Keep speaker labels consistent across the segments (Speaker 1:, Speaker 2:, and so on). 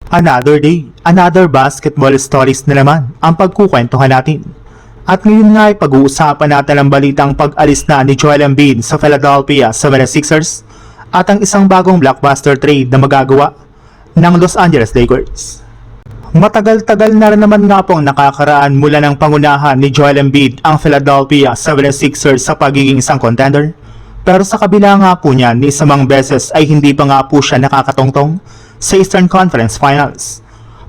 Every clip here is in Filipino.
Speaker 1: Another day, another basketball stories na naman ang pagkukwentuhan natin. At ngayon nga ay pag-uusapan natin ang balitang pag-alis na ni Joel Embiid sa Philadelphia 76ers at ang isang bagong blockbuster trade na magagawa ng Los Angeles Lakers. Matagal-tagal na rin naman nga pong nakakaraan mula ng pangunahan ni Joel Embiid ang Philadelphia 76ers sa pagiging isang contender. Pero sa kabila nga po niya ni samang beses ay hindi pa nga po siya nakakatongtong sa Eastern Conference Finals.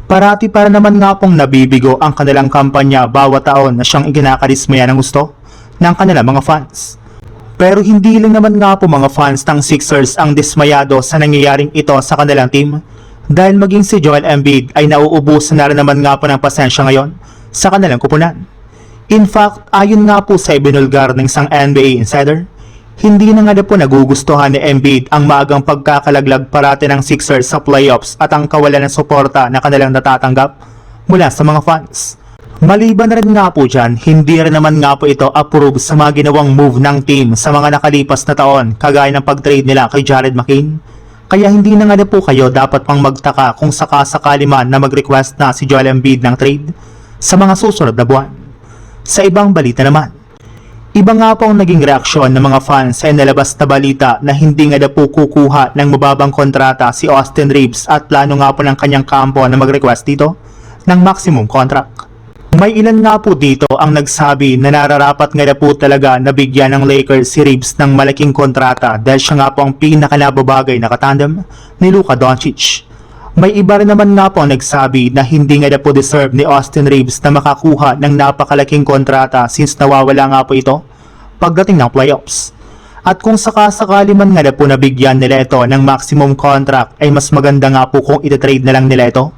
Speaker 1: Parati para naman nga pong nabibigo ang kanilang kampanya bawat taon na siyang ikinakarismaya ng gusto ng kanilang mga fans. Pero hindi lang naman nga po mga fans ng Sixers ang dismayado sa nangyayaring ito sa kanilang team dahil maging si Joel Embiid ay nauubusan na rin naman nga po ng pasensya ngayon sa kanilang kupunan. In fact, ayon nga po sa ibinulgar ng isang NBA insider, hindi na nga po nagugustuhan ni Embiid ang maagang pagkakalaglag parati ng Sixers sa playoffs at ang kawalan ng suporta na kanilang natatanggap mula sa mga fans. Maliban na rin nga po dyan, hindi rin naman nga po ito approve sa mga ginawang move ng team sa mga nakalipas na taon kagaya ng pag-trade nila kay Jared McCain. Kaya hindi na nga po kayo dapat pang magtaka kung sakasakali man na mag-request na si Joel Embiid ng trade sa mga susunod na buwan. Sa ibang balita naman, iba nga po ang naging reaksyon ng mga fans sa inalabas na balita na hindi nga po kukuha ng mababang kontrata si Austin Reeves at plano nga po ng kanyang kampo na mag-request dito ng maximum contract. May ilan nga po dito ang nagsabi na nararapat nga po talaga na bigyan ng Lakers si Reeves ng malaking kontrata dahil siya nga po ang pinakanababagay na katandem ni Luka Doncic. May iba rin naman nga po ang nagsabi na hindi nga po deserve ni Austin Reeves na makakuha ng napakalaking kontrata since nawawala nga po ito pagdating ng playoffs. At kung sakasakali man nga po nabigyan nila ito ng maximum contract ay mas maganda nga po kung ititrade na lang nila ito.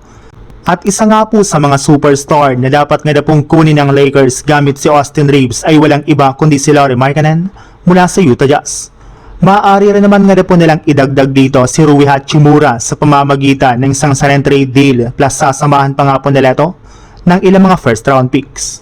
Speaker 1: At isa nga po sa mga superstar na dapat nga pong kunin ng Lakers gamit si Austin Reeves ay walang iba kundi si Lauri Markkanen mula sa Utah Jazz. Maaari rin naman nga po nilang idagdag dito si Rui Hachimura sa pamamagitan ng isang sign and trade deal plus sasamahan pa nga po nila ito ng ilang mga first round picks.